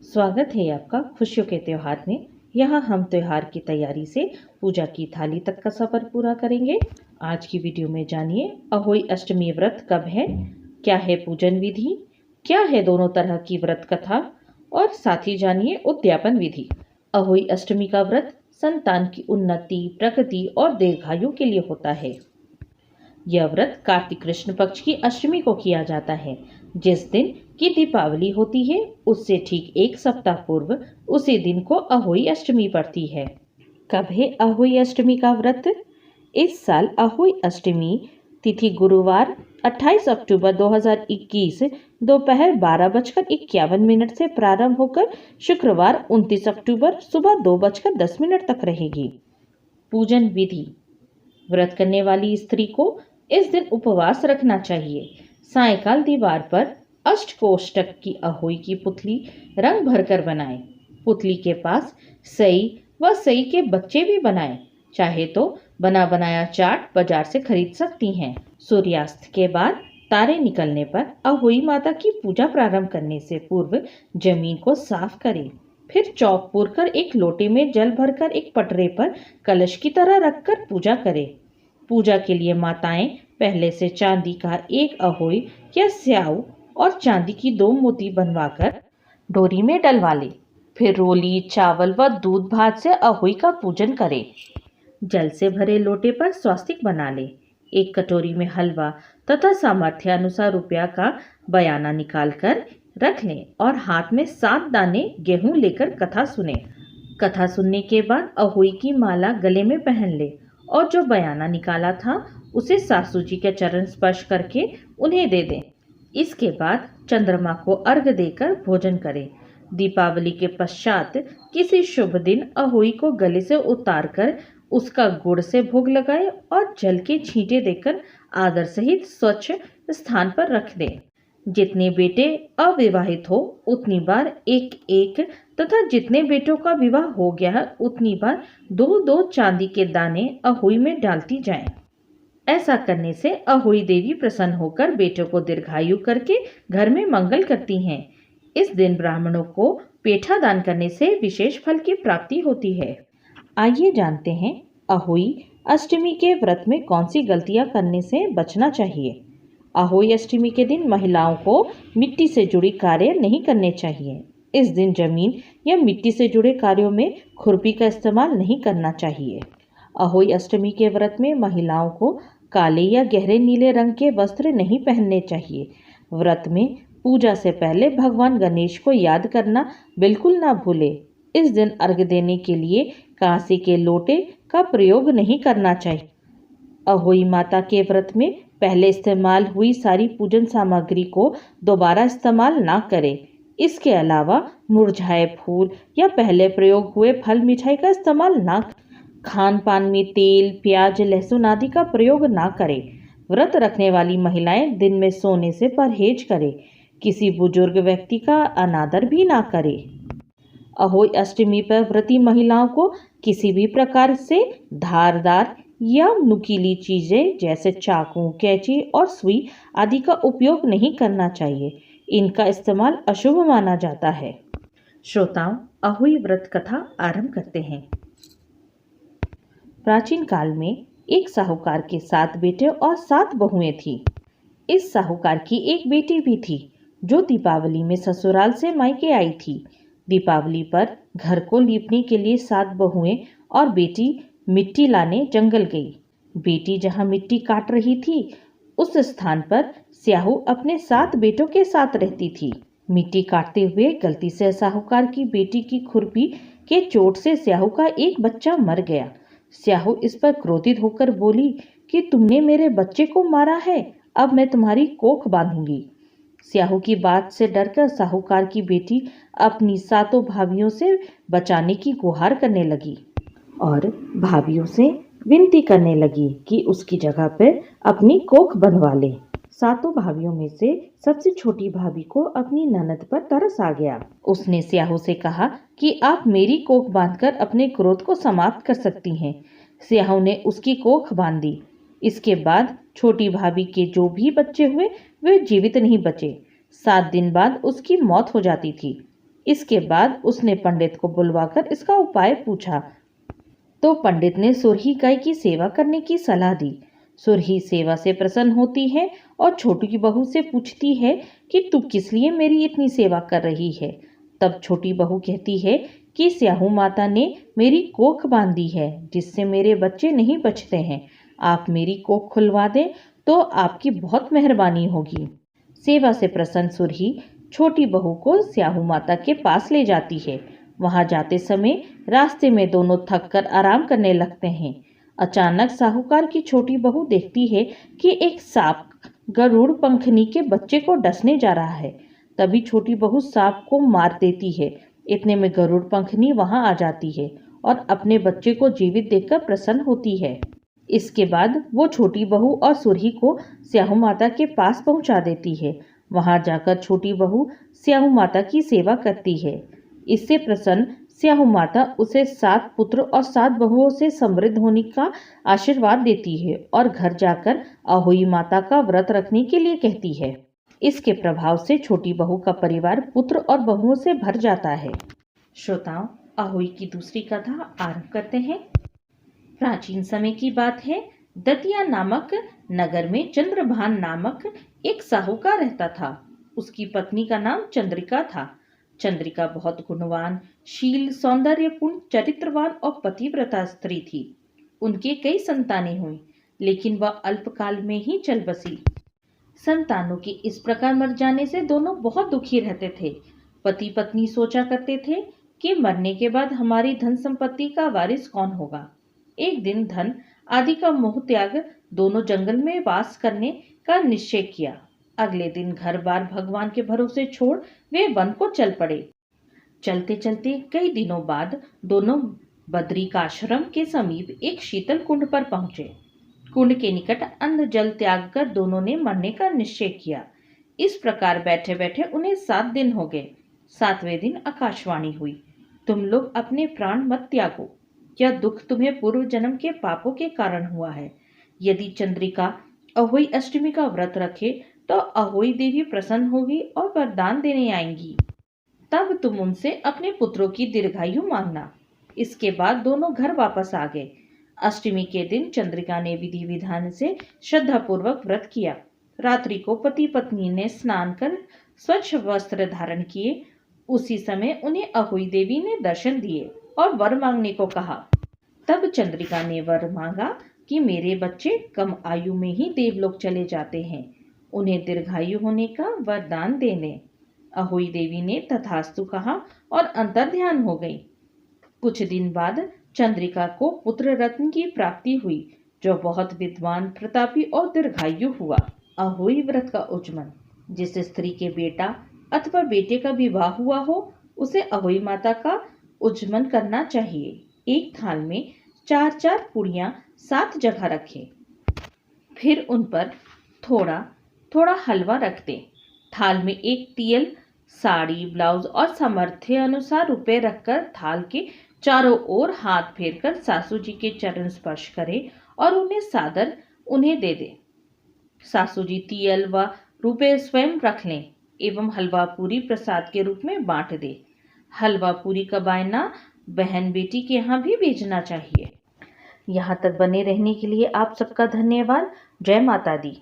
स्वागत है आपका खुशियों के त्योहार में। यहाँ हम त्योहार की तैयारी से पूजा की थाली तक का सफर पूरा करेंगे। आज की वीडियो में जानिए अहोई अष्टमी व्रत कब है, क्या है पूजन विधि, क्या है दोनों तरह की व्रत कथा और साथ ही जानिए उद्यापन विधि। अहोई अष्टमी का व्रत संतान की उन्नति, प्रगति और दीर्घायु के लिए होता है। यह व्रत कार्तिक कृष्ण पक्ष की अष्टमी को किया जाता है। जिस दिन की दीपावली होती है उससे ठीक एक सप्ताह पूर्व उसी दिन को अहोई अष्टमी पड़ती है। कब है अहोई अष्टमी का व्रत? इस साल अहोई अष्टमी तिथि गुरुवार 28 अक्टूबर 2021 दोपहर 12:51 से प्रारंभ होकर शुक्रवार 29 अक्टूबर सुबह 2:10 तक रहेगी। पूजन विधि। व्रत करने वाली स्त्री को इस दिन उपवास रखना चाहिए। सायंकाल दीवार पर अष्टकोष्ठक की अहोई की पुतली रंग भरकर बनाएं। पुतली के पास सई व सई के बच्चे भी बनाएं। चाहे तो बना बनाया चाट बाजार से खरीद सकती हैं। सूर्यास्त के बाद तारे निकलने पर अहोई माता की पूजा प्रारंभ करने से पूर्व जमीन को साफ करें। फिर चौक पूरकर एक लोटे में जल भरकर एक पटरे पर कलश की तरह रखकर पूजा करें। पूजा के लिए माताएं पहले से चांदी का एक अहोई या स्याऊ और चांदी की 2 मोती बनवाकर डोरी में डलवा लें। फिर रोली, चावल व दूध भात से अहोई का पूजन करें। जल से भरे लोटे पर स्वास्तिक बना लें। एक कटोरी में हलवा तथा सामर्थ्य अनुसार रुपया का बयाना निकालकर रख लें और हाथ में 7 दाने गेहूं लेकर कथा सुने। कथा सुनने के बाद अहोई की माला गले में पहन ले और जो बयाना निकाला था उसे सासू जी के चरण स्पर्श करके उन्हें दे दें। इसके बाद चंद्रमा को अर्घ्य देकर भोजन करें। दीपावली के पश्चात किसी शुभ दिन अहोई को गले से उतारकर उसका गुड़ से भोग लगाएं और जल के छींटे देकर आदर सहित स्वच्छ स्थान पर रख दें। जितने बेटे अविवाहित हो उतनी बार एक एक तथा जितने बेटों का विवाह हो गया है उतनी बार 2-2 चांदी के दाने अहोई में डालती जाएं। ऐसा करने से अहोई देवी प्रसन्न होकर बेटों को दीर्घायु करके घर में मंगल करती हैं। इस दिन ब्राह्मणों को पेठा दान करने से विशेष फल की प्राप्ति होती है। आइए जानते हैं अहोई अष्टमी के व्रत में कौन सी गलतियां करने से बचना चाहिए। अहोई अष्टमी के दिन महिलाओं को मिट्टी से जुड़ी कार्य नहीं करने चाहिए। इस दिन जमीन या मिट्टी से जुड़े कार्यों में खुरपी का इस्तेमाल नहीं करना चाहिए। अहोई अष्टमी के व्रत में महिलाओं को काले या गहरे नीले रंग के वस्त्र नहीं पहनने चाहिए। व्रत में पूजा से पहले भगवान गणेश को याद करना बिल्कुल ना भूलें। इस दिन अर्घ्य देने के लिए कांसे के लोटे का प्रयोग नहीं करना चाहिए। अहोई माता के व्रत में पहले इस्तेमाल हुई सारी पूजन सामग्री को दोबारा इस्तेमाल ना करें। इसके अलावा मुरझाए फूल या पहले प्रयोग हुए फल मिठाई का इस्तेमाल ना करें। खान पान में तेल, प्याज, लहसुन आदि का प्रयोग ना करें। व्रत रखने वाली महिलाएं दिन में सोने से परहेज करें। किसी बुजुर्ग व्यक्ति का अनादर भी ना करें। अहोई अष्टमी पर व्रती महिलाओं को किसी भी प्रकार से धारदार या नुकीली चीजें जैसे चाकू, कैंची और सुई आदि का उपयोग नहीं करना चाहिए। इनका इस्तेमाल अशुभ माना जाता है। श्रोताओं, अहोई व्रत कथा आरंभ करते हैं। प्राचीन काल में एक साहूकार के 7 बेटे और 7 बहुएं थीं। इस साहूकार की एक बेटी भी थी जो दीपावली में ससुराल से मायके आई थी। दीपावली पर घर को लीपने के लिए 7 बहुएं और बेटी मिट्टी लाने जंगल गई। बेटी जहां मिट्टी काट रही थी उस स्थान पर स्याहू अपने 7 बेटों के साथ रहती थी। मिट्टी काटते हुए गलती से साहूकार की बेटी की खुरपी के चोट से स्याहू का एक बच्चा मर गया। स्याहू इस पर क्रोधित होकर बोली कि तुमने मेरे बच्चे को मारा है, अब मैं तुम्हारी कोख बांधूंगी। स्याहू की बात से डरकर साहूकार की बेटी अपनी 7 भाभियों से बचाने की गुहार करने लगी और भाभियों से विनती करने लगी कि उसकी जगह पर अपनी कोख बंधवा ले। 7 भाभियों में से सबसे छोटी भाभी को अपनी ननद पर तरस आ गया। उसने स्याहू से कहा कि आप मेरी कोख बांधकर अपने क्रोध को समाप्त कर सकती हैं। स्याहू ने उसकी कोख बांध दी। इसके बाद छोटी भाभी के जो भी बच्चे हुए वे जीवित नहीं बचे। 7 दिन बाद उसकी मौत हो जाती थी। इसके बाद उसने पंडित को बुलवाकर इसका उपाय पूछा तो पंडित ने सुरही गाय की सेवा करने की सलाह दी। सुरही सेवा से प्रसन्न होती है और छोटी की बहू से पूछती है कि तू किस लिए मेरी इतनी सेवा कर रही है। तब छोटी बहू कहती है कि स्याहू माता ने मेरी कोख बांधी है जिससे मेरे बच्चे नहीं बचते हैं। आप मेरी कोख खुलवा दें तो आपकी बहुत मेहरबानी होगी। सेवा से प्रसन्न सुरही छोटी बहू को स्याहू माता के पास ले जाती है। वहां जाते समय रास्ते में दोनों थक कर आराम करने लगते हैं। अचानक साहूकार की छोटी बहू देखती है कि एक सांप गरुड़ पंखनी के बच्चे को डसने जा रहा है। तभी छोटी बहू सांप को मार देती है। इतने में गरुड़ पंखनी वहां आ जाती है और अपने बच्चे को जीवित देखकर प्रसन्न होती है। इसके बाद वो छोटी बहू और सुरही को स्याहू माता के पास पहुंचा देती है। वहां जाकर छोटी बहू स्याहू माता की सेवा करती है। इससे प्रसन्न स्याहू माता उसे 7 पुत्र और 7 बहुओं से समृद्ध होने का आशीर्वाद देती है और घर जाकर अहोई माता का व्रत रखने के लिए कहती है। इसके प्रभाव से छोटी बहू का परिवार पुत्र और बहुओं से भर जाता है। श्रोताओं, अहोई की दूसरी कथा आरंभ करते हैं। प्राचीन समय की बात है। दतिया नामक नगर में चंद्रभान नामक एक साहूकार रहता था। उसकी पत्नी का नाम चंद्रिका था। चंद्रिका बहुत गुणवान, शील, सौंदर्यपूर्ण, चरित्रवान और पतिव्रता स्त्री थी। उनके कई संतानें हुई, लेकिन वह अल्पकाल में ही चल बसी। संतानों के इस प्रकार मर जाने से दोनों बहुत दुखी रहते थे। पति पत्नी सोचा करते थे कि मरने के बाद हमारी धन संपत्ति का वारिस कौन होगा। एक दिन धन आदि का मोह त्याग दोनों जंगल में वास करने का निश्चय किया। अगले दिन घर बार भगवान के भरोसे छोड़ वे वन को चल पड़े। चलते चलते कई दिनों बाद दोनों बद्रिकाश्रम के समीप एक शीतल कुंड पर पहुंचे। कुंड के निकट अन्न जल त्याग कर दोनों ने मरने का निश्चय किया। इस प्रकार बैठे बैठे उन्हें 7 दिन हो गए। 7वें दिन आकाशवाणी हुई, तुम लोग अपने प्राण मत त्यागो। यह दुख तुम्हें पूर्व जन्म के पापों के कारण हुआ है। यदि चंद्रिका अहोई अष्टमी का व्रत रखे तो अहोई देवी प्रसन्न होगी और वरदान देने आएंगी। तब तुम उनसे अपने पुत्रों की दीर्घायु मांगना। इसके बाद दोनों घर वापस आ गए। अष्टमी के दिन चंद्रिका ने विधि विधान से श्रद्धापूर्वक व्रत किया। रात्रि को पति पत्नी ने स्नान कर स्वच्छ वस्त्र धारण किए। उसी समय उन्हें अहोई देवी ने दर्शन दिए और वर मांगने को कहा। तब चंद्रिका ने वर मांगा कि मेरे बच्चे कम आयु में ही देवलोक चले जाते हैं, उन्हें दीर्घायु होने का वरदान देने। अहोई देवी ने तथास्तु कहा और अंतर्ध्यान हो गई। कुछ दिन बाद चंद्रिका को पुत्र रत्न की प्राप्ति हुई, जो बहुत विद्वान, प्रतापी और दीर्घायु हुआ। अहोई व्रत का उज्जमन। जिस स्त्री के बेटा अथवा बेटे का विवाह हुआ हो, उसे अहोई माता का उज्जमन करना चाहिए। एक थाल में 4-4 पूड़ियां 7 जगह रखें। फिर उन पर थोड़ा थोड़ा हलवा रख दें। थाल में एक तियल, साड़ी, ब्लाउज और सामर्थ्य अनुसार रुपए रखकर थाल के चारों ओर हाथ फेरकर सासू जी के चरण स्पर्श करें और उन्हें सादर उन्हें दे दें। सासू जी तियल व रुपए स्वयं रख लें एवं हलवा पूरी प्रसाद के रूप में बांट दे। हलवा पूरी का बायना बहन बेटी के यहाँ भी भेजना चाहिए। यहाँ तक बने रहने के लिए आप सबका धन्यवाद। जय माता दी।